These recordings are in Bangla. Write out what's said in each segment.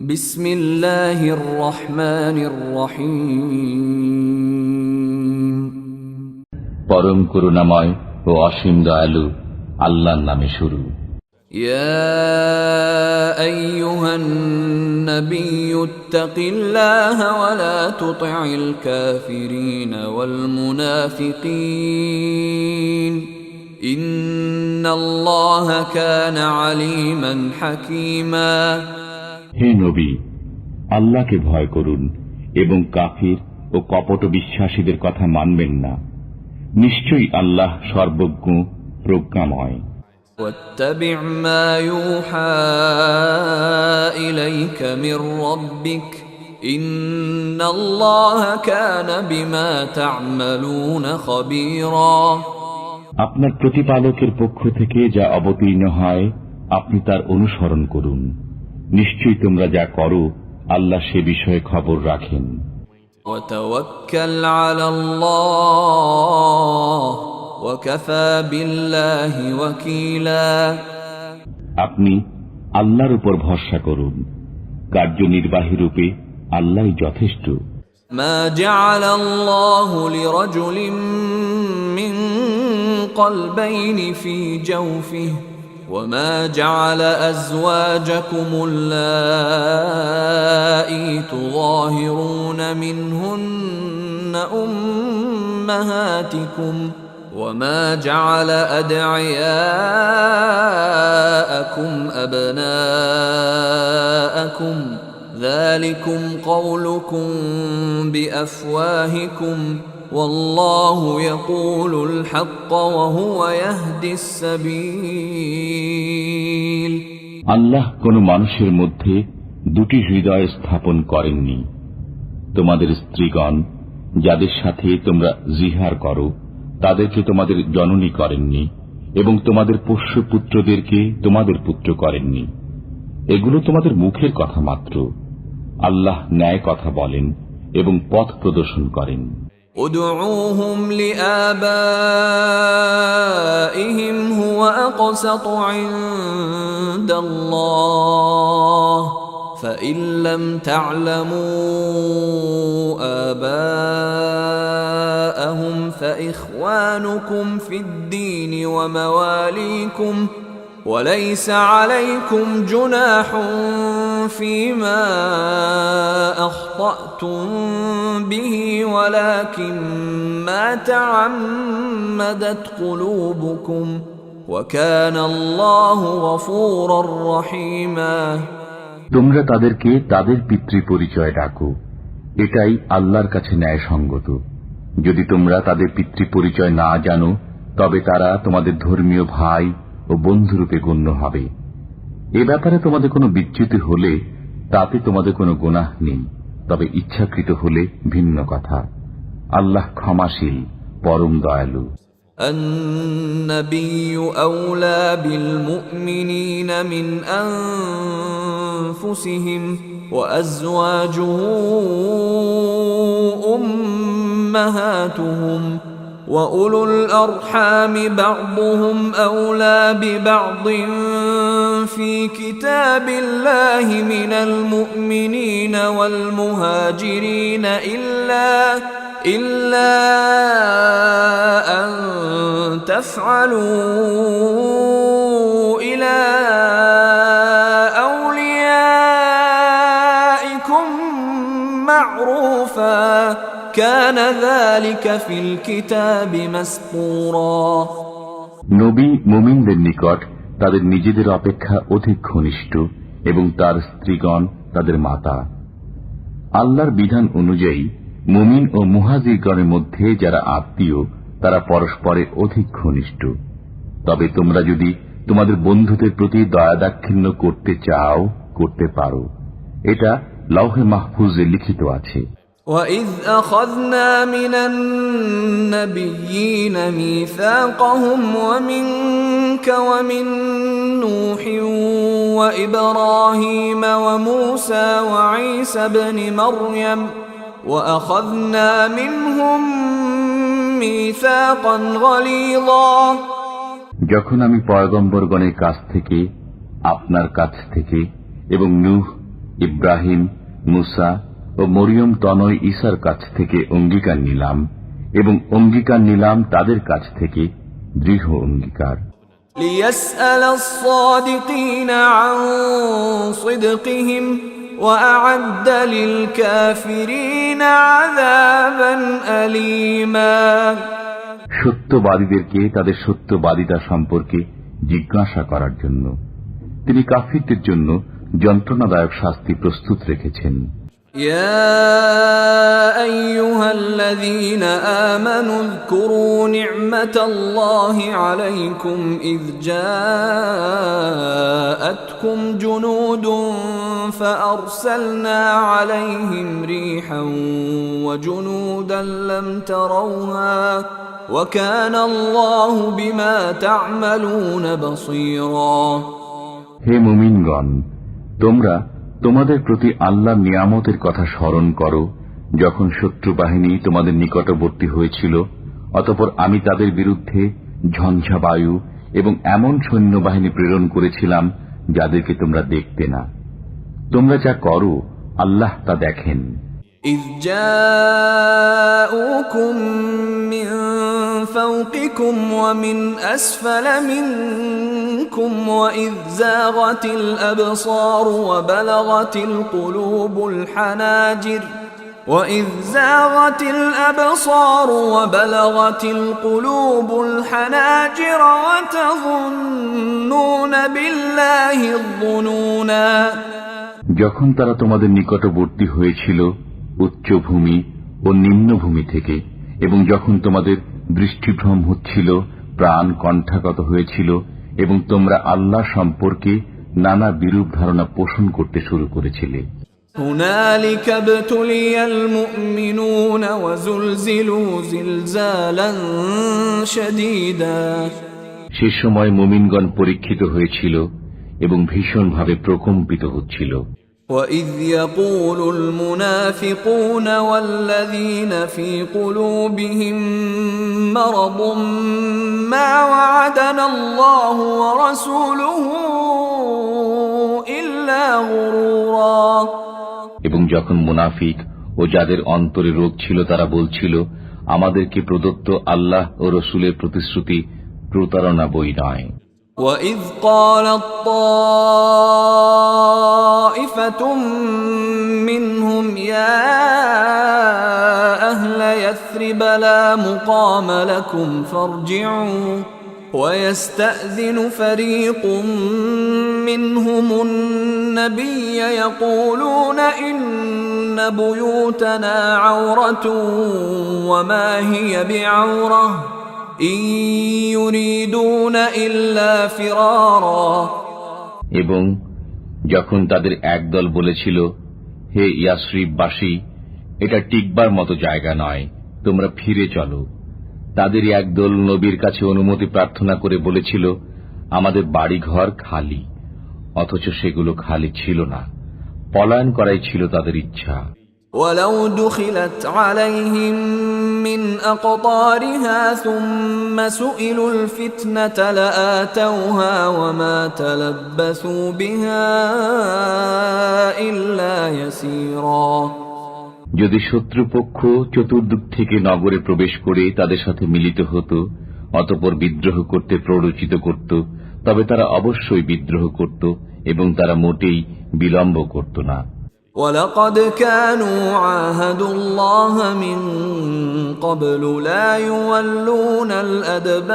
বিসমিল্লাহির রহমানির রহিম। পরম করুণাময় ও অসীম দয়ালু আল্লাহর নামে শুরু। ইয়া আইয়ুহান নাবিয়্যু ইত্তাকিল্লাহা ওয়া লা তুতি'ল কাফিরিনা ওয়াল মুনাফিকিন ইন্নাল্লাহা কানা আলীমান হাকীমা। হে নবী, আল্লাহকে ভয় করুন এবং কাফির ও কপট বিশ্বাসীদের কথা মানবেন না। নিশ্চয়ই আল্লাহ সর্বজ্ঞ প্রজ্ঞাময়। واتبع ما يوحى إليك من ربك إن الله كان بما تعملون خبيرا। আপনার প্রতিপালকের পক্ষ থেকে যা অবতীর্ণ হয় আপনি তার অনুসরণ করুন। নিশ্চয়ই তোমরা যা করো আল্লাহ সে বিষয়ে খবর রাখেন। وتوكل على الله وكفى بالله وكيلا। আপনি আল্লাহর উপর ভরসা করুন, কার্যনির্বাহী রূপে আল্লাহই যথেষ্ট। ما جعل الله لرجل من قلبين في جوفه وما جعل أزواجكم اللائي تظاهرون منهن أمهاتكم وما جعل أدعياءكم أبناءكم ذلكم قولكم بأفواهكم والله يقول الحق وهو يهدي السبيل। আল্লাহ কোন মানুষের মধ্যে দুটি হৃদয় স্থাপন করেননি। তোমাদের স্ত্রীগণ যাদের সাথে তোমরা জিহার করো তাদেরকে তোমাদের জননী করেননি এবং তোমাদের পোষ্য পুত্রদেরকে তোমাদের পুত্র করেননি। এগুলো তোমাদের মুখের কথা মাত্র। আল্লাহ ন্যায় কথা বলেন এবং পথ প্রদর্শন করেন। ادعوهم لآبائهم هو أقسط عند الله فإن لم تعلموا آباءهم فإخوانكم في الدين ومواليكم وليس عليكم جناح فيما أخطأتم به ولكن ما تعمدت قلوبكم وكان الله غفورا رحيما। তোমরা তাদেরকে তাদের পিতৃ পরিচয় ডাকো, এটাই আল্লাহর কাছে ন্যায়সঙ্গত। যদি তোমরা তাদের পিতৃ পরিচয় না জানো তবে তারা তোমাদের ধর্মীয় ভাই ও বন্ধুরূপে গণ্য হবে। এ ব্যাপারে তোমাদের কোনো বিচ্যুতি হলে তাতে তোমাদের কোনো গুনাহ নেই, তবে ইচ্ছাকৃত হলে ভিন্ন কথা। আল্লাহ ক্ষমাশীল, পরম দয়ালু। النبي أولى بالمؤمنين من أنفسهم وأزواجه أمهاتهم وأولو الأرحام بعضهم أولى ببعض في كتاب الله من المؤمنين والمهاجرين إلا أن تفعلوا إلى أوليائكم معروفا كان ذلك في الكتاب مسطورا। নবী মুমিনদের নিকট তাদের নিজেদের অপেক্ষা অধিক ঘনিষ্ঠ এবং তার স্ত্রীগণ তাদের মাতা। আল্লাহর বিধান অনুযায়ী মুমিন ও মুহাজিরগণের মধ্যে যারা আত্মীয় তারা পরস্পরে অধিক ঘনিষ্ঠ। তবে তোমরা যদি তোমাদের বন্ধুদের প্রতি দয়া দাক্ষিণ্য করতে চাও করতে পারো, এটা লৌহে মাহফুজে লিখিত আছে। وَإِذْ أَخَذْنَا مِنَ النَّبِيِّينَ مِيثَاقَهُمْ وَمِنكَ وَمِن نُّوحٍ وَإِبْرَاهِيمَ وَمُوسَى وَعِيسَى ابْنِ مَرْيَمَ وَأَخَذْنَا مِنْهُم مِّيثَاقًا غَلِيظًا। যখন আমি পয়গম্বরগণের কাছ থেকে, আপনার কাছ থেকে এবং নূহ ইব্রাহিম, মুসা ও মরিয়ম তনয় ঈসার কাছ থেকে অঙ্গীকার নিলাম এবং অঙ্গীকার নিলাম তাদের কাছ থেকে দৃঢ় অঙ্গীকার। ليسأل الصادقين عن صدقهم وأعد للكافرين عذابا أليما। সত্যবাদীদেরকে তাদের সত্যবাদিতা সম্পর্কে জিজ্ঞাসা করার জন্য তিনি কাফিরদের জন্য যন্ত্রণাদায়ক শাস্তি প্রস্তুত রেখেছেন। يا أيها الذين آمنوا اذكروا نعمة الله عليكم إذ جاءتكم جنود فأرسلنا عليهم ريحا وجنودا لم تروها وكان الله بما تعملون بصيرا। হে মুমিনগণ, তোমরা তোমাদের প্রতি আল্লাহর নিয়ামতের কথা স্মরণ করো যখন শত্রু বাহিনী তোমাদের নিকটবর্তী হয়েছিল, অতঃপর আমি তাদের বিরুদ্ধে ঝঞ্ঝা বায়ু এবং এমন সৈন্যবাহিনী প্রেরণ করেছিলাম যাদেরকে তোমরা দেখতে না। তোমরা যা করো আল্লাহ তা দেখেন। إذ جاءوكم من فوقكم ومن أسفل منكم وإذ زاغت الأبصار وبلغت القلوب الحناجر وتظنون بالله الظنونا। যখন তারা তোমাদের নিকটবর্তী হয়েছিল উচ্চভূমি ও নিম্নভূমি থেকে, এবং যখন তোমাদের দৃষ্টিভ্রম হচ্ছিল, প্রাণ কণ্ঠাগত হয়েছিল, এবং তোমরা আল্লাহ সম্পর্কে নানা বিরূপ ধারণা পোষণ করতে শুরু করেছিলে। هنالك ابتلي المؤمنون وزلزلوا زلزالا شديدا। সে সময় মুমিনগণ পরীক্ষিত হয়েছিল এবং ভীষণভাবে প্রকম্পিত হচ্ছিল। وَإِذْ يَقُولُ الْمُنَافِقُونَ وَالَّذِينَ فِي قُلُوبِهِم مَّرَضٌ مَّا وَعَدَنَا اللَّهُ وَرَسُولُهُ إِلَّا غُرُورًا। এবং যখন মুনাফিক ও যাদের অন্তরে রোগ ছিল তারা বলছিল, আমাদেরকে প্রদত্ত আল্লাহ ও রসুলের প্রতিশ্রুতি প্রতারণা বই নয়। وَإِذْ قَالَت طَّائِفَةٌ مِّنْهُمْ يَا أَهْلَ يَثْرِبَ لَا مُقَامَ لَكُمْ فَارْجِعُوا وَيَسْتَأْذِنُ فَرِيقٌ مِّنْهُمُ النَّبِيَّ يَقُولُونَ إِنَّ بُيُوتَنَا عَوْرَةٌ وَمَا هِيَ بِعَوْرَةٍ إِن يُرِيدُونَ إِلَّا فِرَارًا। এবং যখন তাদের একদল বলেছিল, হে ইয়াসরিববাসী, এটা টিকবার মতো জায়গা নয়, তোমরা ফিরে চলো, তাদেরই একদল নবীর কাছে অনুমতি প্রার্থনা করে বলেছিল, আমাদের বাড়িঘর খালি, অথচ সেগুলো খালি ছিল না, পলায়ন করাই ছিল তাদের ইচ্ছা। ولو دخلت عليهم من أقطارها ثم سئلوا الفتنة لآتوها وما تلبثوا بها إلا يسيرا। যদি শত্রুপক্ষ চতুর্দিক থেকে নগরে প্রবেশ করে তাদের সাথে মিলিত হতো, অতঃপর বিদ্রোহ করতে প্ররোচিত করত, তবে তারা অবশ্যই বিদ্রোহ করত এবং তারা মোটেই বিলম্ব করত না। وَلَقَدْ كَانُوا عَاهَدُوا اللَّهَ مِن قَبْلُ لَا يُوَلُّونَ الْأَدْبَارَ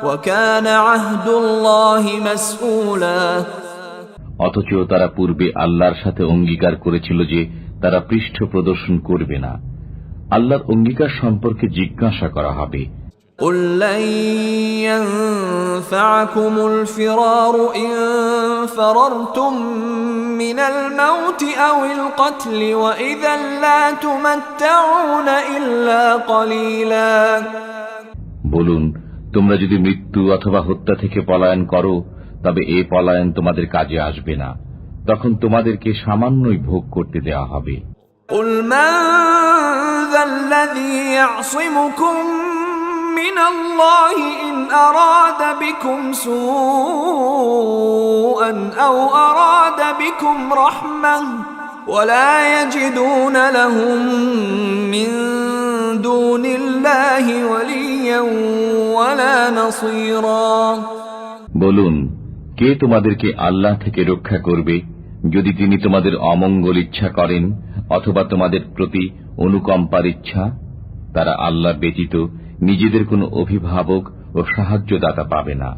وَكَانَ عَهْدُ اللَّهِ مَسْئُولًا। অথচ তারা পূর্বে আল্লাহর সাথে অঙ্গীকার করেছিল যে তারা পৃষ্ঠ প্রদর্শন করবে না। আল্লাহর অঙ্গীকার সম্পর্কে জিজ্ঞাসা করা হবে। قُل لَّن يَنفَعَكُمُ الْفِرَارُ إِن فَرَرْتُم مِّنَ الْمَوْتِ أَوِ الْقَتْلِ وَإِذًا لَّا تُمَتَّعُونَ إِلَّا قَلِيلًا। বলুন, তোমরা যদি মৃত্যু অথবা হত্যা থেকে পলায়ন করো, তবে এ পলায়ন তোমাদের কাজে আসবে না, তখন তোমাদেরকে সামান্যই ভোগ করতে দেওয়া হবে। قُلْ مَن ذَا الَّذِي يَعْصِمُكُم من الله إن أراد بكم سوءا أو أراد بكم رحمة ولا يجدون لهم من دون الله وليا ولا نصيرا বলুন, কে তোমাদেরকে আল্লাহ থেকে রক্ষা করবে যদি তিনি তোমাদের অমঙ্গল ইচ্ছা করেন অথবা তোমাদের প্রতি অনুকম্পার ইচ্ছা? তারা আল্লাহ ব্যতীত নিজেদের কোনো অভিভাবক ও সাহায্যদাতা পাবে না।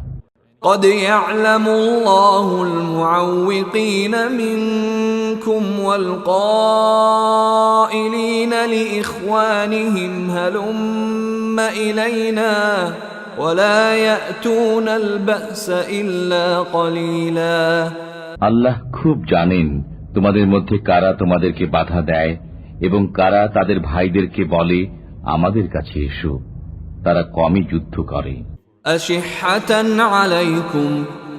قد يعلم الله المعوقين منكم والقائلين لإخوانهم هلم إلينا ولا يأتون البأس إلا قليلا। আল্লাহ খুব জানেন তোমাদের মধ্যে কারা তোমাদেরকে বাধা দেয় এবং কারা তাদের ভাইদেরকে বলে আমাদের কাছে এসো। তারা কমই যুদ্ধ করে। أشحة عليكم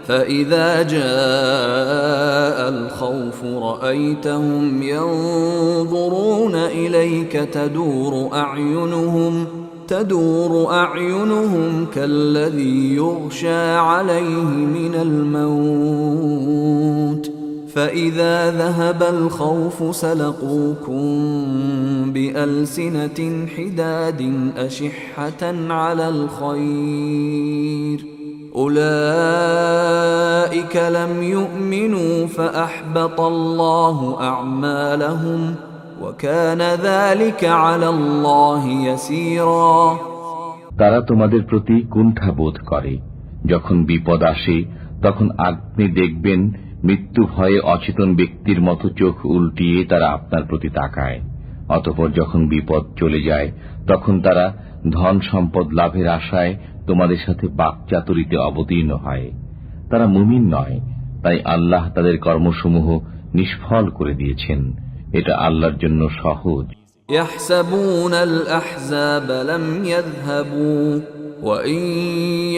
فإذا جاء الخوف رأيتهم ينظرون إليك تدور أعينهم كالذي يغشى عليه من الموت فإذا ذهب الخوف سلقوكم بألسنة حداد أشحة على الخير أولئك لم يؤمنوا فأحبط الله أعمالهم وكان ذلك على الله يسيرا। তারা তোমাদের প্রতি কুণ্ঠা বোধ করে, যখন বিপদ আসে তখন আপনি দেখবেন মৃত্যু ভয়ে অচেতন ব্যক্তির মতো চোখ উল্টিয়ে তারা আপনার প্রতি তাকায়। অতঃপর যখন বিপদ চলে যায় তখন তারা ধন সম্পদ লাভের আশায় তোমাদের সাথে বাকচাতুরিতে অবতীর্ণ হয়। তারা মুমিন নয়, তাই আল্লাহ তাদের কর্মসমূহ নিষ্ফল করে দিয়েছেন। এটা আল্লাহর জন্য সহজ। يحسبون الأحزاب لم يذهبوا وإن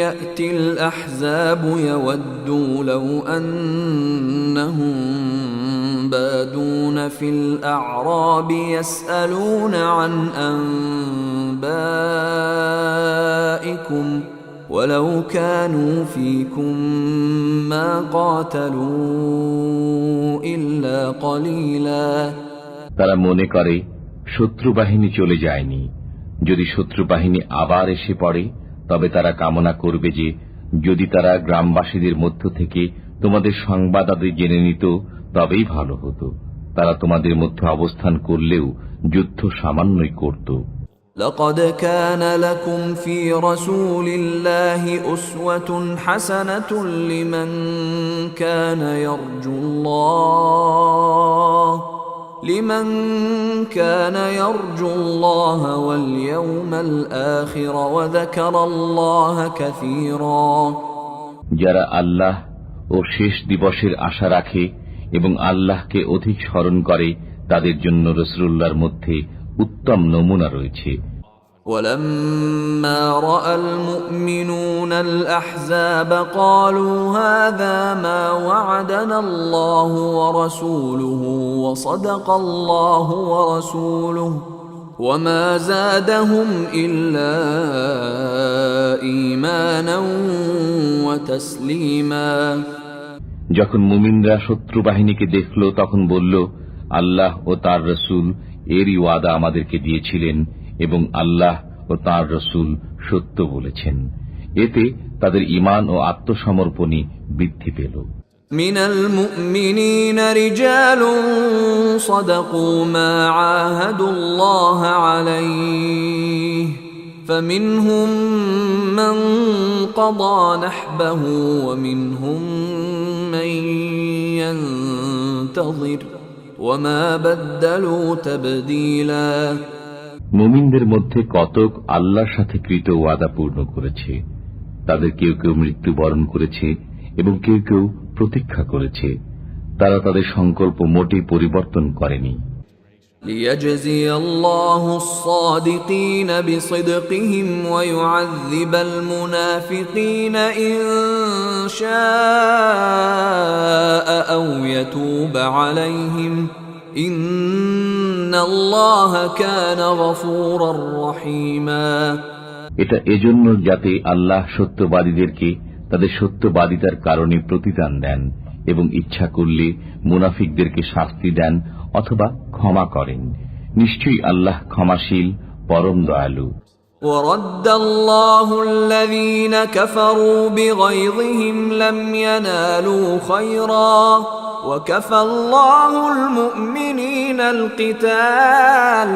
يأتي الأحزاب يودوا لو أنهم بادون في الأعراب يسألون عن أنبائكم ولو كانوا فيكم ما قاتلوا إلا قليلا। তারা মনে করে শত্রু বাহিনী চলে যায়নি। যদি শত্রু বাহিনী আবার এসে পড়ে তবে তারা কামনা করবে যে যদি তারা গ্রামবাসীদের মধ্য থেকে তোমাদের সংবাদ আদি জেনে নিত তবেই ভালো হতো। তারা তোমাদের মধ্যে অবস্থান করলেও যুদ্ধ সামান্যই করত। لقد كان لكم في رسول الله أسوة حسنة لمن كان يرجو الله واليوم الآخر وذكر الله كثيرا। যারা আল্লাহ ও শেষ দিবসের আশা রাখে এবং আল্লাহকে অধিক স্মরণ করে তাদের জন্য রাসূলুল্লাহর মধ্যে উত্তম নমুনা রয়েছে। ولما رأى المؤمنون الأحزاب قالوا هذا ما وعدنا الله ورسوله وصدق الله ورسوله وما زادهم إلا إيمانا وتسليما। যখন মুমিনরা শত্রু বাহিনীকে দেখল তখন বলল, আল্লাহ ও তার রাসূল এরই ওয়াদা আমাদেরকে দিয়েছিলেন এবং আল্লাহ ও তার রাসূল সত্য বলেছেন। এতে তাদের ঈমান ও আত্মসমর্পণই বৃদ্ধি পেল। মিনাল মুমিনিনা রিজালুন সাদাকু মা আহাদুল্লাহ আলাইহি ফামিনহুম মান ক্বাদা নাহবাহু ওয়া মিনহুম মান ইয়ানতাযির ওয়া মা বাদদালু তাবদীলা। মুমিনদের মধ্যে কতক আল্লাহর সাথে কৃত ওয়াদা পূর্ণ করেছে। তাদের কেউ কেউ মৃত্যুবরণ করেছে এবং কেউ কেউ প্রতীক্ষা করেছে। তারা তাদের সংকল্প মোটেই পরিবর্তন করেনি। ليجزي الله الصادقين بصدقهم ويعذب المنافقين إن شاء أو يتوب عليهم إن الله كان غفورا رحيما। এটা এজন্য যাতে আল্লাহ সত্যবাদীদেরকে তাদের সত্যবাদিতার কারণে প্রতিদান দেন এবং ইচ্ছা করলে মুনাফিকদেরকে শাস্তি দেন অথবা ক্ষমা করেন। নিশ্চয়ই আল্লাহ ক্ষমাশীল, পরম দয়ালু। وَرَدَّ اللَّهُ الَّذِينَ كَفَرُوا بِغَيظِهِمْ لَمْ يَنَالُوا خَيْرًا وَكَفَى اللَّهُ الْمُؤْمِنِينَ الْقِتَالَ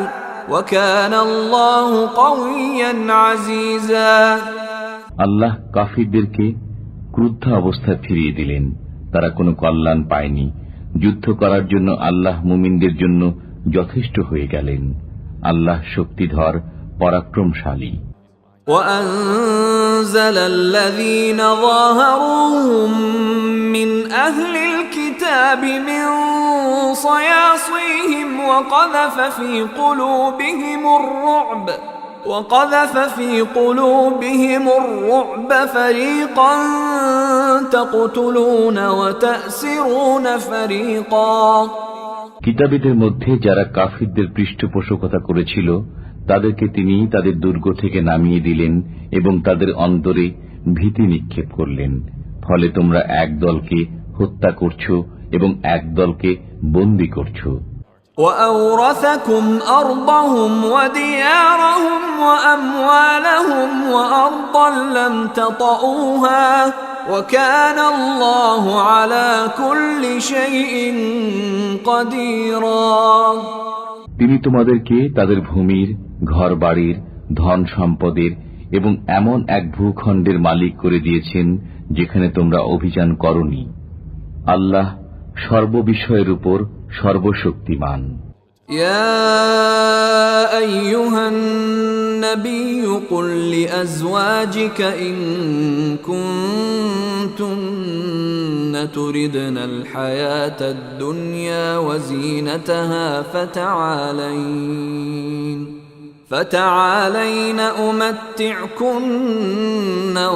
وَكَانَ اللَّهُ قَوِيًّا عَزِيزًا। আল্লাহ কাফিরদেরকে ক্রুদ্ধ অবস্থায় ফিরিয়ে দিলেন, তারা কোনো কল্যাণ পায়নি। যুদ্ধ করার জন্য আল্লাহ মুমিনদের জন্য যথেষ্ট হয়ে গেলেন। আল্লাহ শক্তিধর, পরাক্রমশালী। وَأَنزَلَ الَّذِينَ ظَاهَرُوهُم مِّنْ أَهْلِ الْكِتَابِ مِنْ صَيَاصِيهِمْ وَقَذَفَ فِي قُلُوبِهِمُ الرُّعْبَ فَرِيقًا تَقْتُلُونَ وَتَأْسِرُونَ فَرِيقًا। কিতাবীদের মধ্যে যারা কাফিরদের পৃষ্ঠপোষকতা করেছিল তাদেরকে তিনি তাদের দুর্গ থেকে নামিয়ে দিলেন এবং তাদের অন্তরে ভীতি নিক্ষেপ করলেন। ফলে তোমরা এক দলকে হত্যা করছো এবং এক দলকে বন্দী করছো। وَأَوْرَثَكُمْ أَرْضَهُمْ وَدِيَارَهُمْ وَأَمْوَالَهُمْ وَأَرْضًا لَّمْ تَطَئُوهَا وَكَانَ اللَّهُ عَلَى كُلِّ شَيْءٍ قَدِيرًا। তিনি তোমাদেরকে তাদের ভূমির, ঘরবাড়ির, ধন সম্পদের এবং এমন এক ভূখণ্ডের মালিক করে দিয়েছেন যেখানে তোমরা অভিযান করনি। আল্লাহ সর্ববিষয়ের উপর সর্বশক্তিমান। يا أيها النبي قل لأزواجك إن كنتن تردن الحياة الدنيا وزينتها فتعالين أمتعكن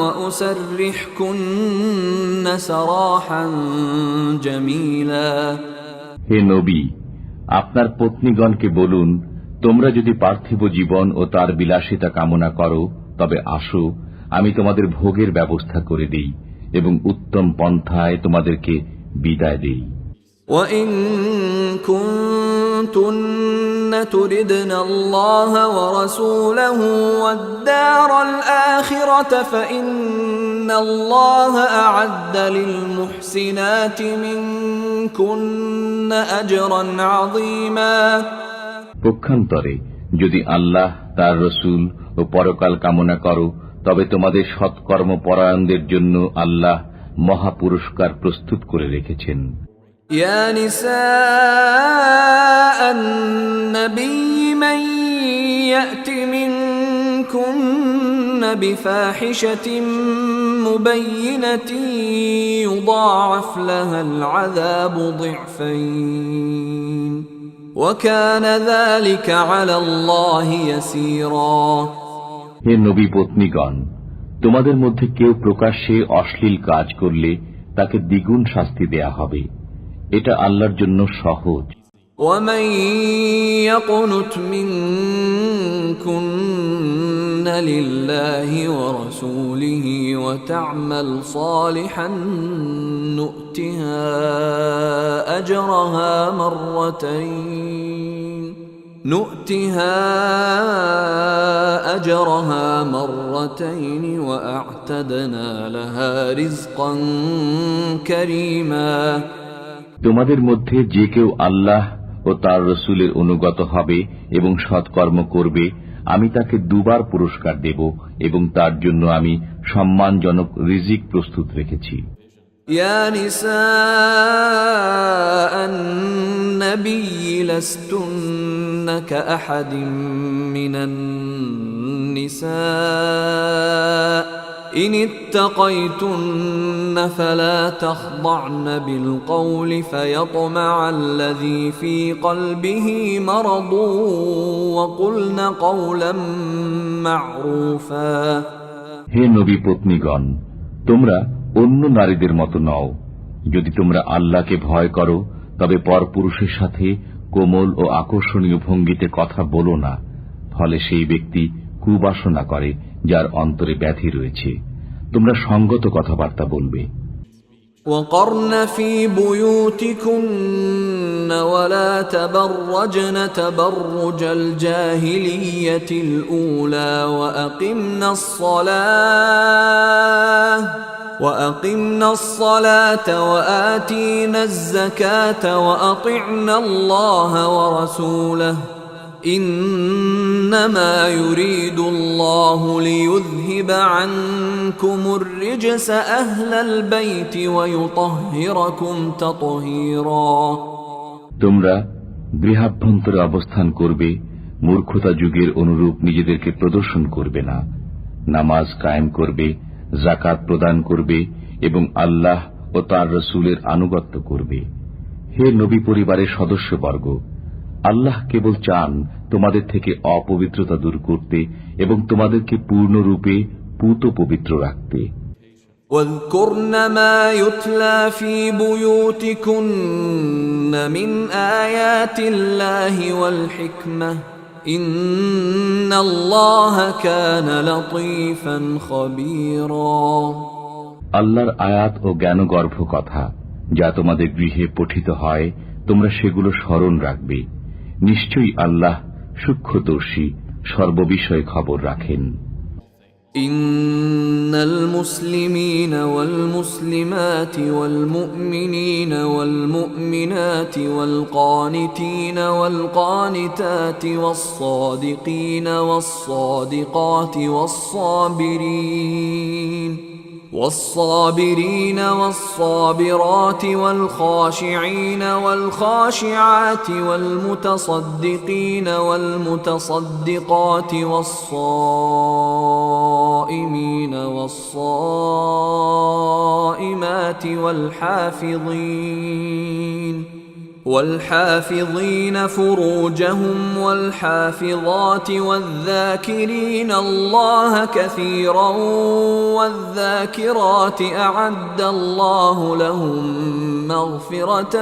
وأسرحكن سراحا جميلا। হে নবী, আপনার পত্নীগণকে বলুন, তোমরা যদি পার্থিব জীবন ও তার বিলাসিতা কামনা করো তবে আসো, আমি তোমাদের ভোগের ব্যবস্থা করে দিই এবং উত্তম পন্থায় তোমাদেরকে বিদায় দিই। وَإِن كُنتُنَّ تُرِدْنَ اللَّهَ وَرَسُولَهُ وَالدَّارَ الْآخِرَةَ فَإِنَّ اللَّهَ أَعَدَّ لِلْمُحْسِنَاتِ مِنكُنَّ أَجْرًا عَظِيمًا। পক্ষান্তরে যদি আল্লাহ, তার রসূল ও পরকাল কামনা করো তবে তোমাদের সৎকর্ম পরায়ণদের জন্য আল্লাহ মহা পুরস্কার প্রস্তুত করে রেখেছেন। يا نساء النبي من يأت منكن بفاحشة مبينة يضاعف لها العذاب ضعفين وكان ذلك على الله يسيرا। হে নবী পত্নীগণ, তোমাদের মধ্যে কেউ প্রকাশ্যে অশ্লীল কাজ করলে তাকে দ্বিগুণ শাস্তি দেয়া হবে, এটা আল্লাহর জন্য সহজ। وَمَن يَقْنُتْ مِنكُنَّ لِلَّهِ وَرَسُولِهِ وَتَعْمَلْ صَالِحًا نُؤْتِهَا أَجْرَهَا مرتين وأعتدنا لها رزقا كريما। তোমাদের মধ্যে যে কেউ আল্লাহ ও তার রসুলের অনুগত হবে এবং সৎকর্ম করবে, আমি তাকে দুবার পুরস্কার দেব এবং তার জন্য আমি সম্মানজনক রিজিক প্রস্তুত রেখেছি। يا نساء النبي لستن كأحد من النساء إن اتقيتن فلا تخضعن بالقول فيطمع الذي في قلبه مرض وقلن قولا معروفا। হে নবী পত্নীগণ, তোমরা অন্য নারীদের মতো নও। যদি তোমরা আল্লাহকে ভয় করো তবে পরপুরুষের সাথে কোমল ও আকর্ষণীয় ভঙ্গিতে কথা বলো না, ফলে সেই ব্যক্তি কুবাসনা করে যার অন্তরে ব্যাধি রয়েছে। তোমরা সঙ্গত কথাবার্তা বলবে। وقرن في بيوتكن ولا تبرجن تبرج الجاهلية الأولى وأقمنا الصلاة وآتينا الزكاة وأطعنا الله ورسوله إنما يريد الله ليذهب عنكم الرجس أهل البيت ويطهركم تطهيرا। তোমরা গৃহাভ্যন্তরে অবস্থান করবে, মূর্খতা যুগের অনুরূপ নিজেদেরকে প্রদর্শন করবে না, নামাজ কায়েম করবে, যাকাত প্রদান করবে এবং আল্লাহ ও তার রসুলের আনুগত্য করবে। হে নবী পরিবারের সদস্যবর্গ, আল্লাহ কেবল চান তোমাদের থেকে অপবিত্রতা দূর করতে এবং তোমাদেরকে পূর্ণরূপে পূত পবিত্র রাখতে। واذكرن ما يتلى في بيوتكن من آيات الله والحكمة إن الله كان لطيفا خبيرا। আল্লাহর আয়াত ও জ্ঞানগর্ভ কথা যা তোমাদের গৃহে পঠিত হয়, তোমরা সেগুলো স্মরণ রাখবে। নিশ্চয়ই আল্লাহ সূক্ষ্মদর্শী, সর্ববিষয়ে খবর রাখেন। إن المسلمين والمسلمات والمؤمنين والمؤمنات والقانتين والقانتات والصادقين والصادقات والصابرين والصابرات والخاشعين والخاشعات والمتصدقين والمتصدقات والصائمين والصائمات والحافظين فروجهم والحافظات والذاكرين الله كثيرا والذاكرات أعد الله لهم مغفرة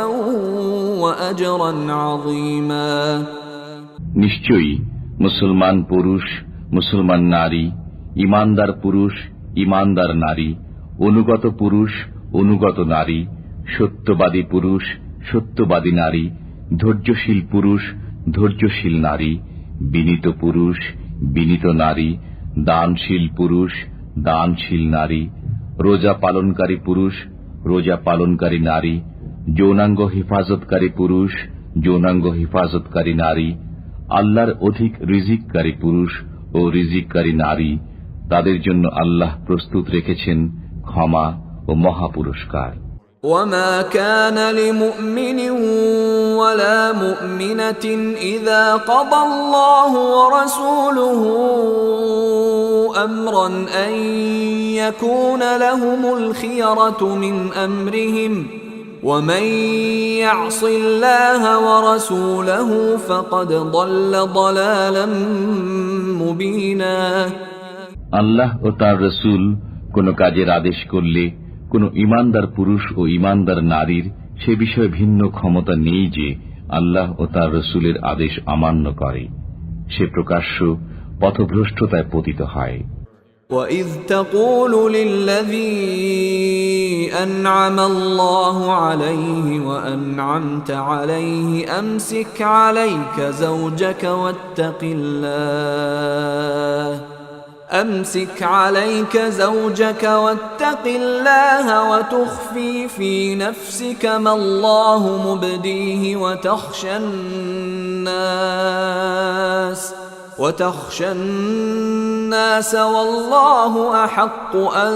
وأجرا عظيما। নিশ্চয়ই মুসলমান পুরুষ, মুসলমান নারী, ঈমানদার পুরুষ, ঈমানদার নারী, অনুগত পুরুষ, অনুগত নারী, সত্যবাদী পুরুষ, সত্যবাদী নারী, ধৈর্যশীল পুরুষ, ধৈর্যশীল নারী, বিনীত পুরুষ, বিনীত নারী, দানশীল পুরুষ, দানশীল নারী, রোজা পালনকারী পুরুষ, রোজা পালনকারী নারী, যৌনাঙ্গ হেফাজতকারী পুরুষ, যৌনাঙ্গ হেফাজতকারী নারী, আল্লাহর অধিক রিজিককারী পুরুষ ও রিজিককারী নারী, তাদের জন্য আল্লাহ প্রস্তুত রেখেছেন ক্ষমা ও মহাপুরস্কার। وما كان لمؤمن ولا مؤمنة إذا قضى الله ورسوله أمرا أن يكون لهم الخيرة من أمرهم ومن يعص الله ورسوله فقد ضل ضلالا مبينا। আল্লাহ ও তার রসুল কোন কাজের আদেশ করলে কোন ঈমানদার পুরুষ ও ঈমানদার নারীর সে বিষয়ে ভিন্ন ক্ষমতা নেই যে আল্লাহ ও তার রসুলের আদেশ অমান্য করে, সে প্রকাশ্য পথভ্রষ্টতায় পতিত হয়। وَإِذْ تَقُولُ لِلَّذِي أَنْعَمَ اللَّهُ عَلَيْهِ وَأَنْعَمْتَ عَلَيْهِ أَمْسِكْ عَلَيْكَ زَوْجَكَ وَاتَّقِ اللَّهَ وَتُخْفِي فِي نَفْسِكَ مَا اللَّهُ مُبْدِيهِ وتخشى الناس والله أحق أن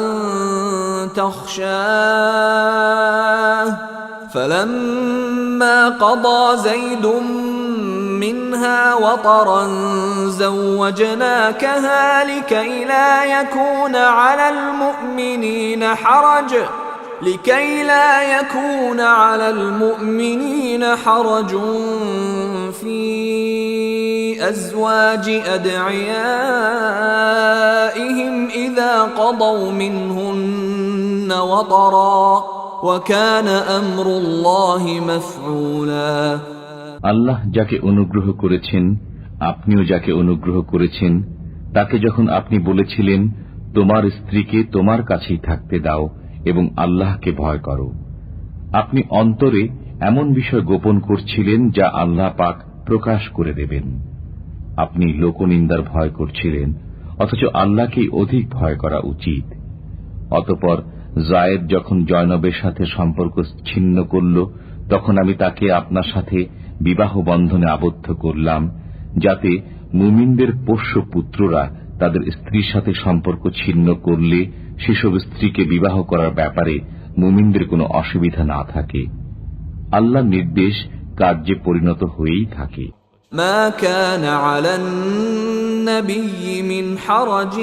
تخشاه فلما قضى زيد منها وطرا زوجناكها لكي لا يكون على المؤمنين حرج في أزواج أدعيائهم إذا قضوا منهن وطرا وكان أمر الله مفعولا। আল্লাহ যাকে অনুগ্রহ করেছেন, আপনিও যাকে অনুগ্রহ করেছেন, তাকে যখন আপনি বলেছিলেন তোমার স্ত্রীকে তোমার কাছেই থাকতে দাও এবং আল্লাহকে ভয় করো, আপনি অন্তরে এমন বিষয় গোপন করছিলেন যা আল্লাহ পাক প্রকাশ করে দেবেন। আপনি লোকনিন্দার ভয় করছিলেন, অথচ আল্লাহকেই অধিক ভয় করা উচিত। অতঃপর জায়েদ যখন জয়নবের সাথে সম্পর্ক ছিন্ন করল, তখন আমি তাকে আপনার সাথে বিবাহ বন্ধনে আবদ্ধ করলাম, যাতে মুমিনদের পোষ্য পুত্ররা তাদের স্ত্রীর সাথে সম্পর্ক ছিন্ন করলে সেসব স্ত্রীকে বিবাহ করার ব্যাপারে মুমিনদের কোনো অসুবিধা না থাকে। আল্লাহর নির্দেশ কার্যে পরিণত হয়েই থাকে। ما كان على النبي من حرج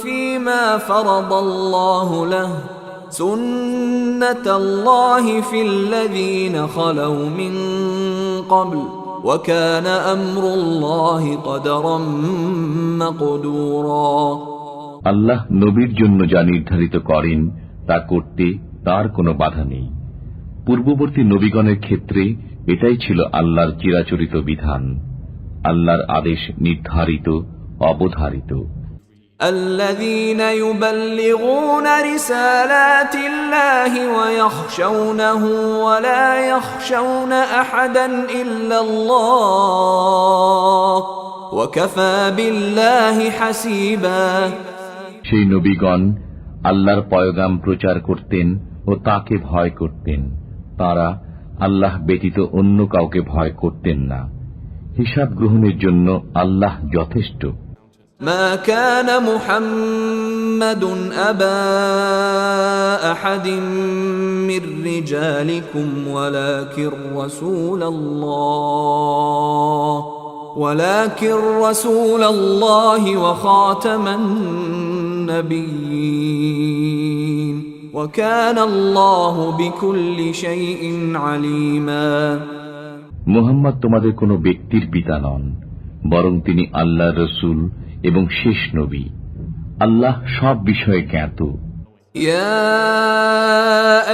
فيما فرض الله له سنة الله في الذين خلوا من قبل وكان أمر الله قدرا مقدورا। আল্লাহ নবীর জন্য যা নির্ধারিত করেন তা করতে তার কোনো বাধা নেই। পূর্ববর্তী নবীগণের ক্ষেত্রে এটাই ছিল আল্লাহর চিরাচরিত বিধান। আল্লাহর আদেশ নির্ধারিত, অবধারিত। الذين يبلغون رسالات الله ويخشونه ولا يخشون أحدا إلا الله وكفى بالله حسيبا। সেই নবীগণ আল্লাহর পয়গাম প্রচার করতেন ও তাকে ভয় করতেন। তারা আল্লাহ ব্যতীত অন্য কাউকে ভয় করতেন না। হিসাব গ্রহণের জন্য আল্লাহ যথেষ্ট। ما كان محمد أبا أحد من رجالكم ولكن رسول الله وخاتم النبيين وكان الله بكل شيء عليما। মুহাম্মদ তোমাদের কোনো ব্যক্তির পিতা নন, বরং তিনি আল্লাহর রাসূল এবং শেষ নবী। আল্লাহ সব বিষয়ে জ্ঞাত। يا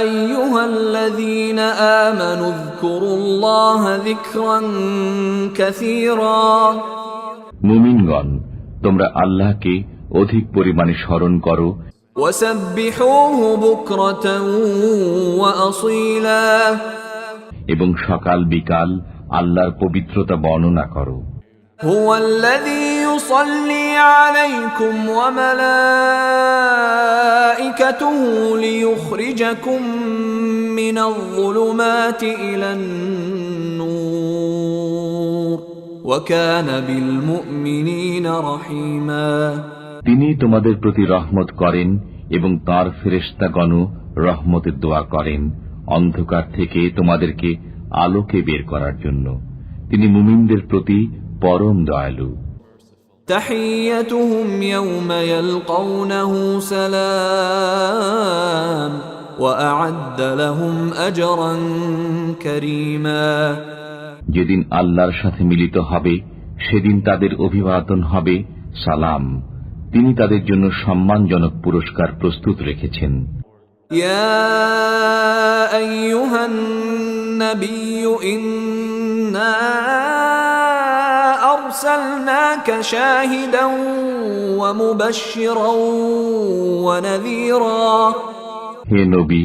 أيها الذين آمنوا اذكروا الله ذكرا كثيرا। মুমিনগণ, তোমরা আল্লাহকে অধিক পরিমাণে স্মরণ করো وسبحوه بكرة وأصيلا। এবং সকাল বিকাল আল্লাহর পবিত্রতা বর্ণনা করো। هو الذي يصلي عليكم وملائكته ليخرجكم من الظلمات إلى النور وكان بالمؤمنين رحيما। তিনি তোমাদের প্রতি রহমত করেন এবং তাঁর ফেরেশতাগণও রহমতের দোয়া করেন অন্ধকার থেকে তোমাদেরকে আলোকে বের করার জন্য। তিনি মুমিনদের প্রতি পরম দয়ালু। تحيتهم يوم يلقونه سلام وأعد لهم أجرا كريما। যেদিন আল্লাহর সাথে মিলিত হবে সেদিন তাদের অভিবাদন হবে সালাম। তিনি তাদের জন্য সম্মানজনক পুরস্কার প্রস্তুত রেখেছেন। يا أيها النبي إنا أرسلناك شاهدا ومبشرا ونذيرا। হে নবী,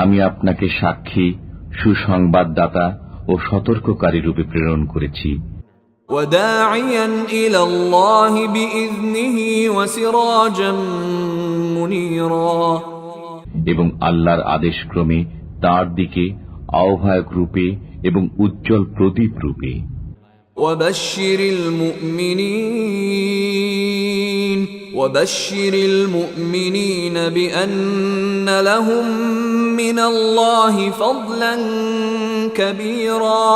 আমি আপনাকে সাক্ষী, সুসংবাদদাতা ও সতর্ককারী রূপে প্রেরণ করেছি। وداعيا إلى الله بإذنه وسراجا منيرا। এবং আল্লাহর আদেশক্রমে তার দিকে আহ্বায়ক রূপে এবং উজ্জ্বল প্রদীপ রূপে। وبشر المؤمنين بأن لهم من الله فضلا كبيرا।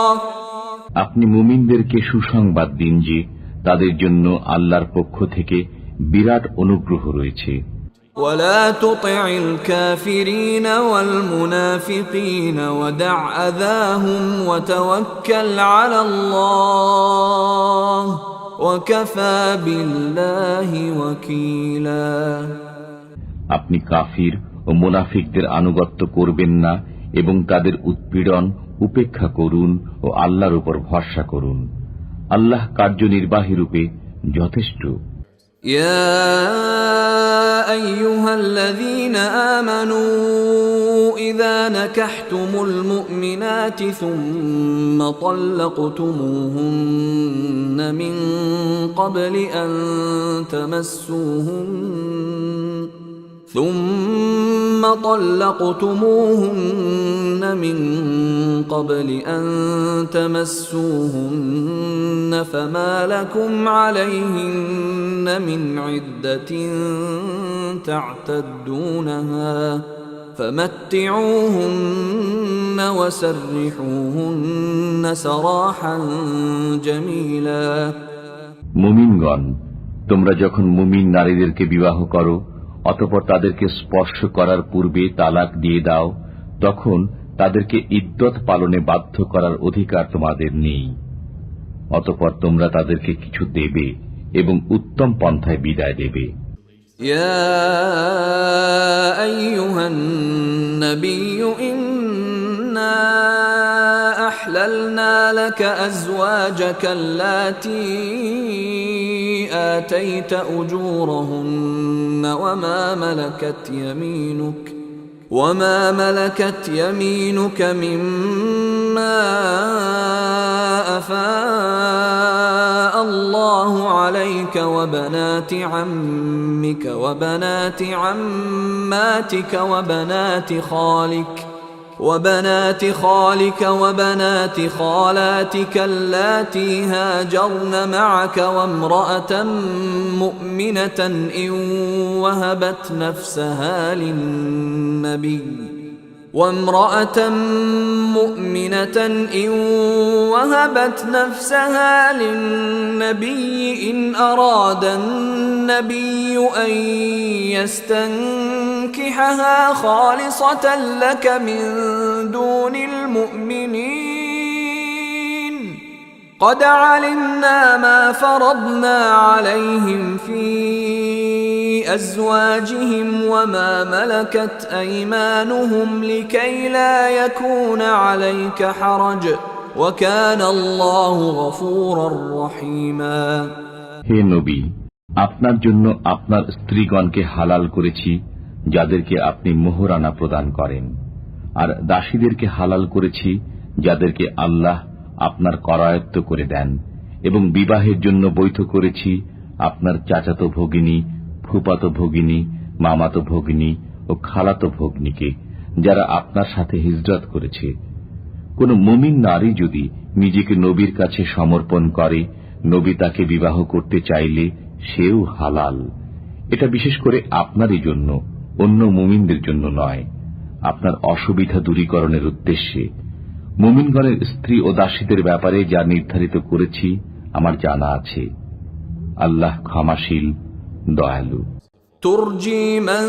আপনি মুমিনদেরকে সুসংবাদ দিন যে তাদের জন্য আল্লাহর পক্ষ থেকে বিরাট অনুগ্রহ রয়েছে। ولا تطع الكافرين والمنافقين ودع أذاهم وتوكل على الله وكفى بالله وكيلا। আপনি কাফির ও মুনাফিকদের আনুগত্য করবেন না এবং তাদের উৎপীড়ন উপেক্ষা করুন ও আল্লাহর উপর ভরসা করুন। আল্লাহ কার্যনির্বাহী রূপে যথেষ্ট। يا أيها الذين آمنوا إذا نكحتم المؤمنات ثم طلقتموهن من قبل أن تمسوهن فما لكم عليهن من عدة تعتدونها فمتعوهن وسرحوهن سراحا جميلا মুমিনগণ, তোমরা যখন মুমিন নারীদেরকে বিবাহ করো অতঃপর তাদেরকে স্পর্শ করার পূর্বে তালাক দিয়ে দাও, তখন তাদেরকে ইদ্দত পালনে বাধ্য করার অধিকার তোমাদের নেই। অতঃপর তোমরা তাদেরকে কিছু দেবে এবং উত্তম পন্থায় বিদায় দেবে। يا أيها النبي إنا أحللنا لك أزواجك اللاتي آتيت أجورهن وما ملكت يمينك مما أفاء الله عليك وبنات عمك وبنات عماتك وبنات خالك وبنات خالاتك اللاتي هاجرن معك وامرأة مؤمنة إن وهبت نفسها للنبي إن أراد النبي أن يستنكحها خالصة لك من دون المؤمنين قد علمنا ما فرضنا عليهم في أزواجهم وما ملكت أيمانهم لكي لا يكون عليك حرج وكان الله غفورا رحيما হে নবী, আপনার জন্য আপনার স্ত্রীগণকে হালাল করেছি যাদেরকে আপনি মোহরানা প্রদান করেন, আর দাসীদেরকে হালাল করেছি যাদেরকে আল্লাহ আপনার করায়ত্ত করে দেন, এবং বিবাহের জন্য বৈধ করেছি আপনার চাচাতো ভগিনী, ফুফাতো ভগিনী, মামাতো ভগিনী ও খালাতো ভগ্নীকে, যারা আপনার সাথে হিজরত করেছে। কোন মুমিন নারী যদি নিজেকে নবীর কাছে সমর্পণ করে, নবী তাকে বিবাহ করতে চাইলে সেও হালাল। এটা বিশেষ করে আপনারই জন্য, অন্য মুমিনদের জন্য নয়, আপনার অসুবিধা দূরীকরণের উদ্দেশ্যে। মুমিনগণের স্ত্রী ও দাসীদের ব্যাপারে যা নির্ধারিত করেছি আমার জানা আছে। আল্লাহ ক্ষমাশীল, দয়ালু। ترجي من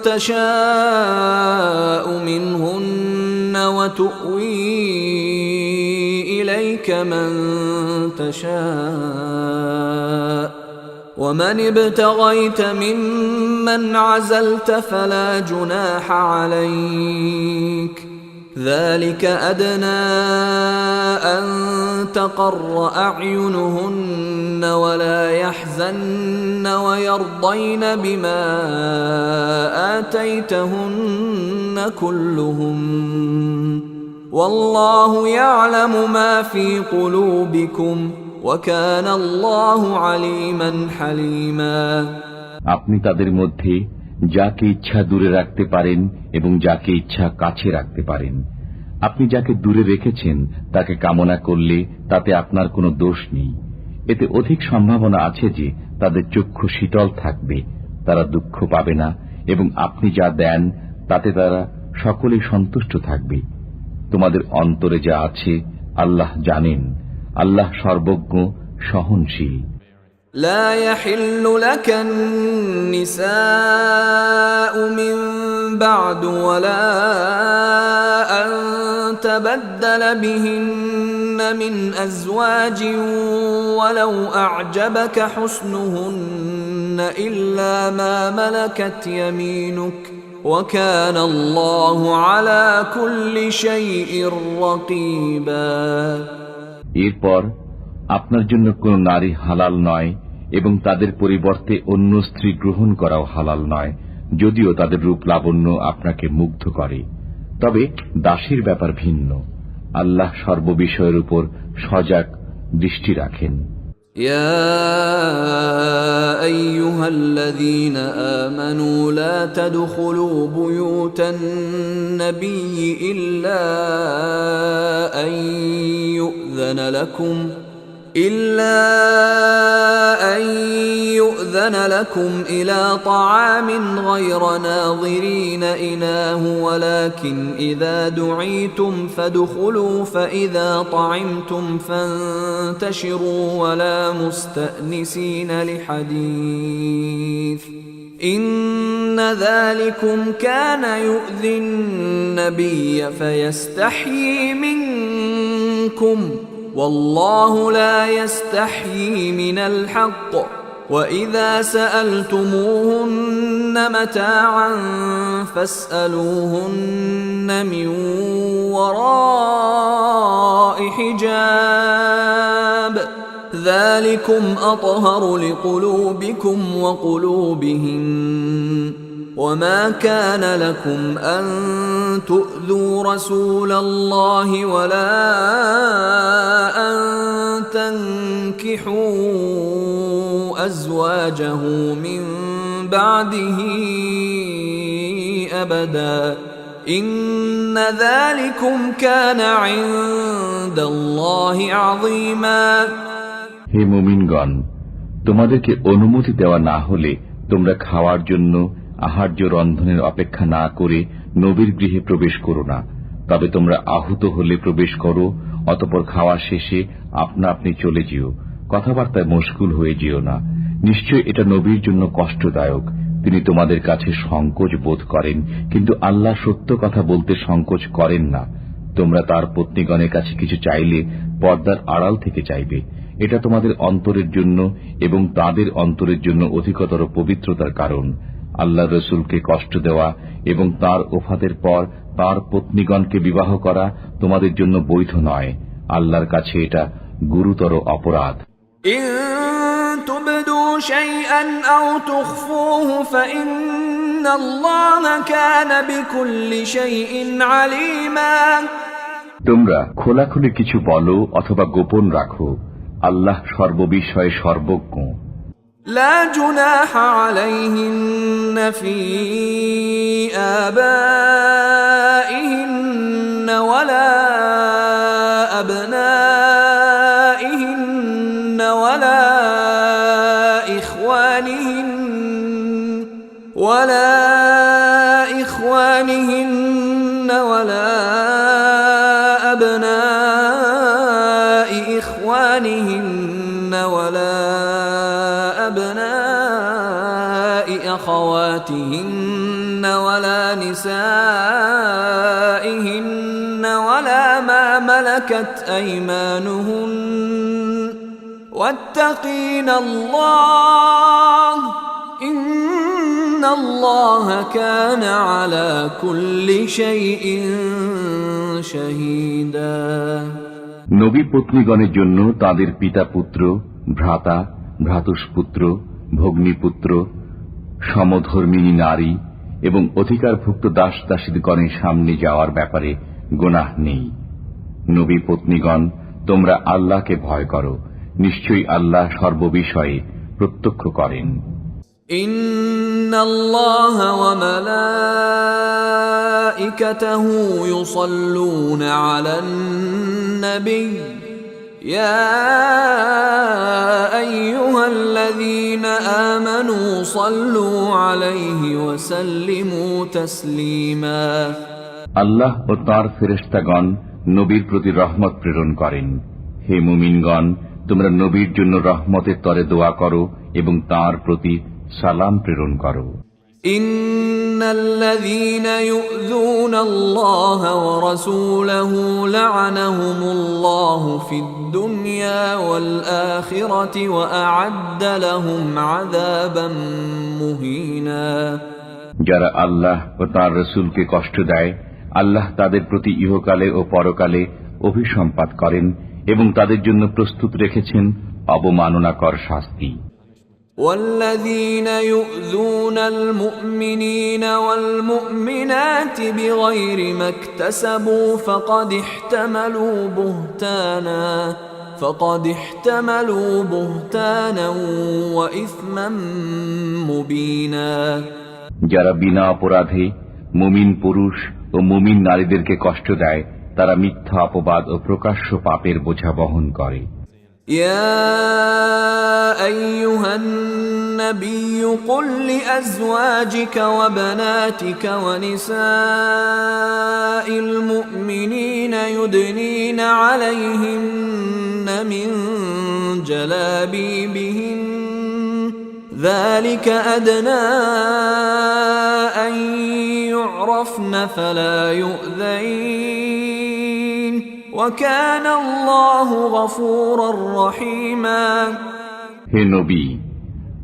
تشاء منهن وتؤوي إليك من تشاء ومن ابتغيت ممن عزلت فلا جناح عليك ذلك أدنى أن تقر أعينهن ولا يحزن ويرضين بما آتيتهن كلهم والله يعلم ما في قلوبكم وكان الله عليما حليما আপনি তাদের মধ্যে যাকে ইচ্ছা দূরে রাখতে পারেন এবং যাকে ইচ্ছা কাছে রাখতে পারেন। আপনি যাকে দূরে রেখেছেন তাকে কামনা করলে তাতে আপনার কোনো দোষ নেই। এতে অধিক সম্ভাবনা আছে যে তাদের চক্ষু শীতল থাকবে, তারা দুঃখ পাবে না, এবং আপনি যা দেন তাতে তারা সকলেই সন্তুষ্ট থাকবে। তোমাদের অন্তরে যা আছে আল্লাহ জানেন, আল্লাহ সর্বজ্ঞ, সহনশীল। لا يحل لك النساء من بعد ولا أن تبدل بهن من أزواج ولو أعجبك حسنهن إلا ما ملكت يمينك وكان الله على كل شيء رقيبا এরপর আপনার জন্য কোন নারী হালাল নয়, এবং তাদের পরিবর্তে অন্য স্ত্রী গ্রহণ করাও হালাল নয়, যদিও তাদের রূপ লাবণ্য আপনাকে মুগ্ধ করে। তবে দাসীর ব্যাপার ভিন্ন। আল্লাহ সর্ববিষয়ের উপর সজাগ দৃষ্টি রাখেন। يا أيها الذين آمنوا لا تدخلوا بيوت النبي إلا أن يؤذن لكم إلى طعام غير ناظرين إناه ولكن إذا دعيتم فادخلوا فإذا طعمتم فانتشروا ولا مستأنسين لحديث إن ذلكم كان يؤذي النبي فيستحيي منكم والله لا يستحيي من الحق وإذا سألتموهن متاعا فاسألوهن من وراء حجاب ذلكم أطهر لقلوبكم وقلوبهن وما كان لكم أن تؤذوا رسول الله ولا أن تنكحوا أزواجه من بعده أبدا إن ذلكم كان عند الله عظيما হে মুমিনগণ, তোমাদেরকে অনুমতি দেওয়া না হলে তোমরা খাওয়ার জন্য আহার্য রন্ধনের অপেক্ষা না করে নবীর গৃহে প্রবেশ করো না। তবে তোমরা আহুত হলে প্রবেশ করো, অতঃপর খাওয়া শেষে আপনা আপনি চলে যেও, কথাবার্তায় মশগুল হয়ে যেও না। নিশ্চয় এটা নবীর জন্য কষ্টদায়ক। তিনি তোমাদের কাছে সংকোচ বোধ করেন, কিন্তু আল্লাহ সত্য কথা বলতে সংকোচ করেন না। তোমরা তার পত্নীগণের কাছে কিছু চাইলে পর্দার আড়াল থেকে চাইবে। এটা তোমাদের অন্তরের জন্য এবং তাদের অন্তরের জন্য অধিকতর পবিত্রতার কারণ। আল্লাহ রসুলকে কষ্ট দেওয়া এবং তার ওফাতের পর তার পত্নীগণকে বিবাহ করা তোমাদের জন্য বৈধ নয়। আল্লাহর কাছে এটা গুরুতর অপরাধ। إن تبدوا شيئا أو تخفوه فإن الله كان بكل شيء عليما তোমরা খোলাখুলি কিছু বলো অথবা গোপন রাখো, আল্লাহ সর্ববিষয়ে সর্বজ্ঞ। لا جناح عليهن في آبائهن ولا أبنائهن ولا إخوانهن ولا أبناء إخوانهن ولا أبناء أخواتهن ولا نسائهن ولا ما ملكت أيمانهن واتقين الله إن الله كان على كل شيء شهيدا নবী পত্নীগণের জন্য তাদের পিতা পুত্র, ভ্রাতা, ভ্রাতুষ্পুত্র, ভগ্নীপুত্র, সমধর্মিণী নারী এবং অধিকারভুক্ত দাস দাসীগণের সামনে যাওয়ার ব্যাপারে গুনাহ নেই। নবী পত্নীগণ, তোমরা আল্লাহকে ভয় করো, নিশ্চয়ই আল্লাহ সর্ববিষয়ে প্রত্যক্ষ করেন। ইন্নাল্লাহা ওয়া মালাইকাতাহু ইউসাল্লুনা আলান নবী ইয়া আইয়ুহাল্লাযীনা আমানু সাল্লু আলাইহি ওয়া সাল্লিমু তাসলিমা। আল্লাহ ও তার ফেরেশতাগণ নবীর প্রতি রহমত প্রেরণ করেন। হে মুমিনগণ, তোমরা নবীর জন্য রহমতের তরে দোয়া করো এবং তার প্রতি সালাম প্রেরণ করো। ইন্নাল্লাযীনা ইউযুনাল্লাহা ওয়া রাসূলাহু লা'আনাহুমুল্লাহু ফিদ দুনিয়া ওয়াল আখিরাতি ওয়া আ'আদ্দা লাহুম আযাবাম মুহিনা। যারা আল্লাহ ও তার রাসূলকে কষ্ট দেয়, আল্লাহ তাদের প্রতি ইহকালে ও পরকালে অভিসম্পাত করেন এবং তাদের জন্য প্রস্তুত রেখেছেন অবমাননাকর শাস্তি। والذين يؤذون المؤمنين والمؤمنات بغير ما اكتسبوا فقد احتملوا بهتانا وإثما مبينا। যারা বিনা অপরাধে মুমিন পুরুষ ও মুমিন নারীদেরকে কষ্ট দেয় তারা মিথ্যা অপবাদ ও প্রকাশ্য পাপের বোঝা বহন করে। يا أيها النبي قل لأزواجك وبناتك ونساء المؤمنين يدنين عليهن من جلابيبهن ذلك أدنى أن يعرفن فلا يؤذين وكان الله غفورا رحيما। হে নবী,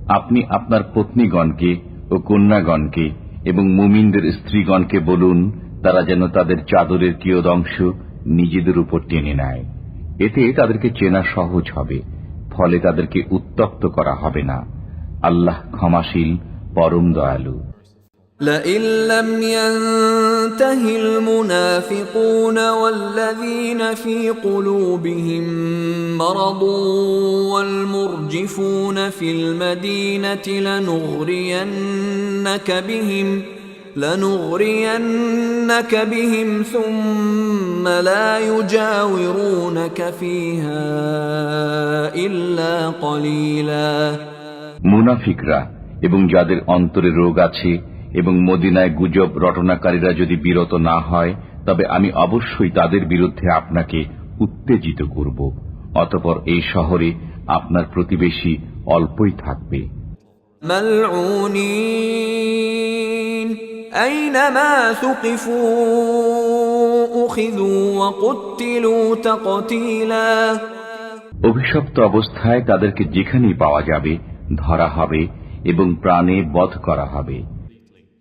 আপনি আপনার পত্নীগণকে ও কন্যাগণকে এবং মুমিনদের স্ত্রীগণকে বলুন তারা যেন তাদের চাদরের কিয়দংশ নিজেদের উপর টেনে নেয়, এতে তাদেরকে চেনা সহজ হবে, ফলে তাদেরকে উত্তপ্ত করা হবে না। আল্লাহ ক্ষমাশীল, পরম দয়ালু। لئن لم ينته المنافقون والذين في قلوبهم مرض والمرجفون في المدينة لنغرينك بهم ثم لا يجاورونك فيها إلا قليلا। মুনাফিকরা এবং যাদের অন্তরে রোগ আছে এবং মদিনায় গুজব রটনাকারীরা যদি বিরত না হয় তবে আমি অবশ্যই তাদের বিরুদ্ধে আপনাকে উত্তেজিত করব, অতঃপর এই শহরে আপনার প্রতিবেশী অল্পই থাকবে। মালউনিন আইনামা সুকিফু উখিযু ওয়া কুতিলু তাকতীলা। অভিশপ্ত অবস্থায় তাদেরকে যেখানেই পাওয়া যাবে ধরা হবে এবং প্রাণে বধ করা হবে।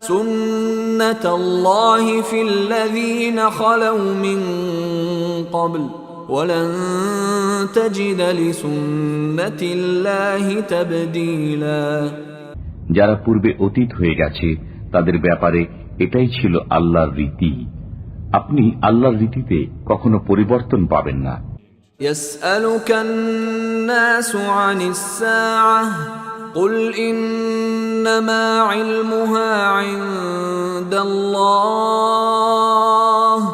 সুন্নাতাল্লাহি ফিল্লাযীনা খালাউ মিন ক্বাবল ওয়ালান তাজিদা লিসুন্নাতিল্লাহি তাবদীলা। যারা পূর্বে অতীত হয়ে গেছে তাদের ব্যাপারে এটাই ছিল আল্লাহর রীতি, আপনি আল্লাহর রীতিতে কখনো পরিবর্তন পাবেন না। ইয়াসআলুকান নাসু আনিস সাআহ কুল ইন্নামা ইলমুহা ইনদাল্লাহ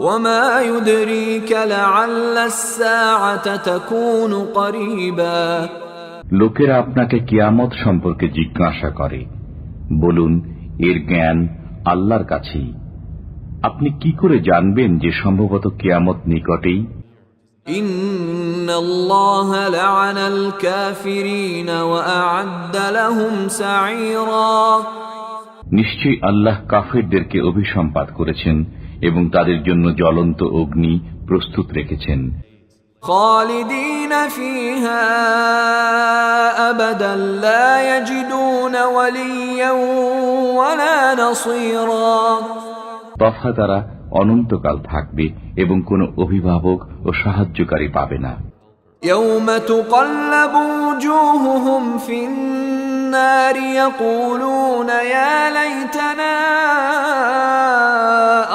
ওয়া মা ইউদরিকা লাআল্লা আস-সাআতা তাকুনু করিবা। লোকেরা আপনাকে কিয়ামত সম্পর্কে জিজ্ঞাসা করে, বলুন এর জ্ঞান আল্লাহর কাছেই। আপনি কি করে জানবেন যে সম্ভবত কিয়ামত নিকটেই? ইন্নাল্লাহা লা'আনাল কাফিরিনা ওয়া আ'আদ্দা লাহুম সা'ীরা। নিশ্চয়ই আল্লাহ কাফেরদেরকে অভিসম্পাত করেছেন এবং তাদের জন্য জ্বলন্ত অগ্নি প্রস্তুত রেখেছেন। খালিদিনা ফিহা আবাদান লা ইয়াজিদুনা ওয়ালিয়্যান ওয়ালা নাসীরা। তথা তারা অনন্তকাল থাকবে এবং কোনো অভিভাবক ও সাহায্যকারী পাবে না। ইয়াওমা তুকাল্লাবু ওজুহুহুম ফিন নার ইয়াকুলুনা ইয়া লাইতানা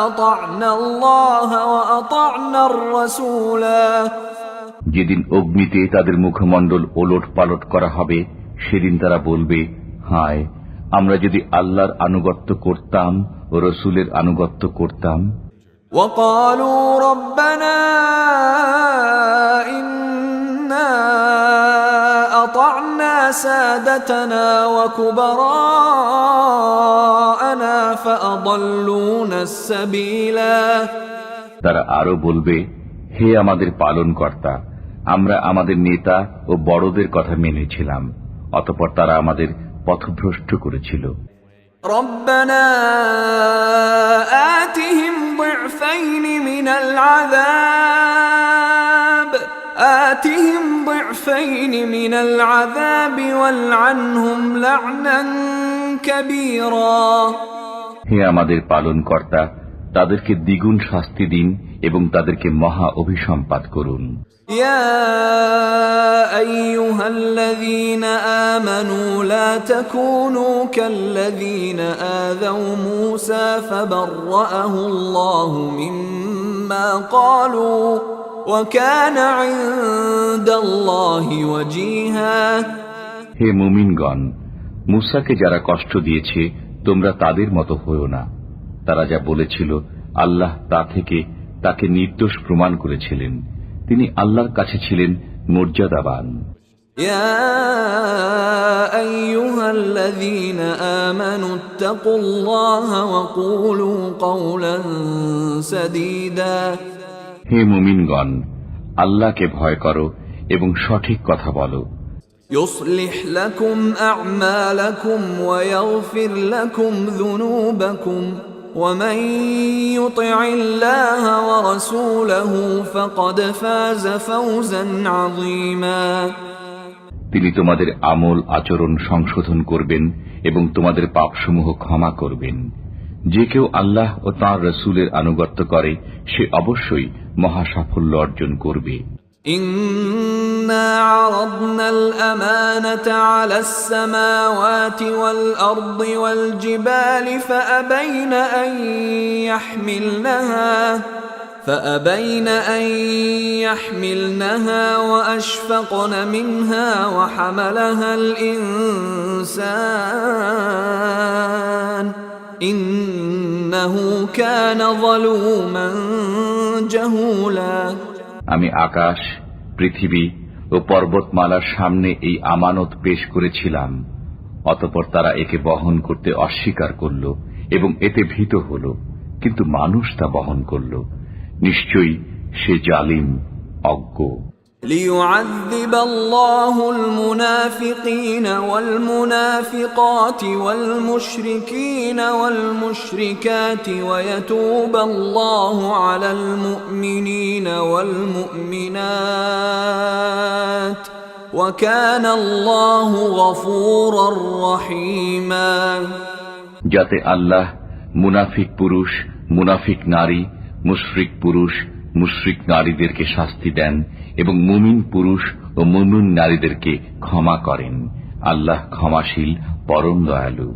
আতা'না আল্লাহ ওয়া আতা'না আর-রাসূলা। যেদিন অগ্নিতে তাদের মুখমণ্ডল ওলট পালট করা হবে সেদিন তারা বলবে, হায়, আমরা যদি আল্লাহর আনুগত্য করতাম ও রসুলের আনুগত্য করতাম। ওয়াকালু রব্বানা ইন্না আতা'না সাদাতানা ওয়া কুবারা'ানা ফাআদাল্লুনা আস-সাবিলা। তারা আরো বলবে, হে আমাদের পালনকর্তা, আমরা আমাদের নেতা ও বড়দের কথা মেনেছিলাম, অতঃপর তারা আমাদের পথভ্রষ্ট করেছিল। রব্বানা আতিহিম দি'ফাইনি মিনাল আযাব ওয়ালআনহুম লা'নান কাবীরা। হে আমাদের পালনকর্তা, তাদেরকে দ্বিগুণ শাস্তি দিন এবং তাদেরকে মহা অভিসম্পাত করুন। يا أيها الذين آمنوا لا تكونوا كالذين آذوا موسى فبرأه الله مما قالوا وكان عند الله وجيها। হে মুমিনগণ, মুসাকে যারা কষ্ট দিয়েছে তোমরা তাদের মতো হয়ো না। তারা যা বলেছিল আল্লাহ তা থেকে তাকে নির্দোষ প্রমাণ করেছিলেন। তিনি আল্লাহর কাছে ছিলেন মর্যাদাবান। يا أيها الذين آمنوا اتقوا الله وقولوا قولا سديدا। হে মুমিনগণ, আল্লাহকে ভয় করো এবং সঠিক কথা বলো। يصلح لكم أعمالكم ويغفر لكم ذنوبكم ومن يطع الله ورسوله فقد فاز فوزا عظيما। তিনি তোমাদের আমল আচরণ সংশোধন করবেন এবং তোমাদের পাপসমূহ ক্ষমা করবেন। যে কেউ আল্লাহ ও তাঁর রাসূলের আনুগত্য করে সে অবশ্যই মহা সাফল্য অর্জন করবে। إنا عرضنا الأمانة على السماوات والأرض والجبال فأبين أن يحملنها وأشفقن منها وحملها الإنسان إنه كان ظلوما جهولا। আমি আকাশ, পৃথিবী ও পর্বতমালার সামনে এই আমানত পেশ করেছিলাম, অতঃপর তারা একে বহন করতে অস্বীকার করল এবং এতে ভীত হল, কিন্তু মানুষ তা বহন করল। নিশ্চয়ই সে জালিম, অজ্ঞ। ليعذب الله المنافقين والمنافقات والمشركين والمشركات ويتوب الله على المؤمنين والمؤمنات وكان الله غفورا رحيما। যাতে আল্লাহ মুনাফিক পুরুষ, মুনাফিক নারী, মুশরিক পুরুষ, মুশরিক নারীদেরকে শাস্তি দেন এবং মুমিন পুরুষ ও মুমিন নারীদেরকে ক্ষমা করেন। আল্লাহ ক্ষমাশীল, পরম দয়ালু।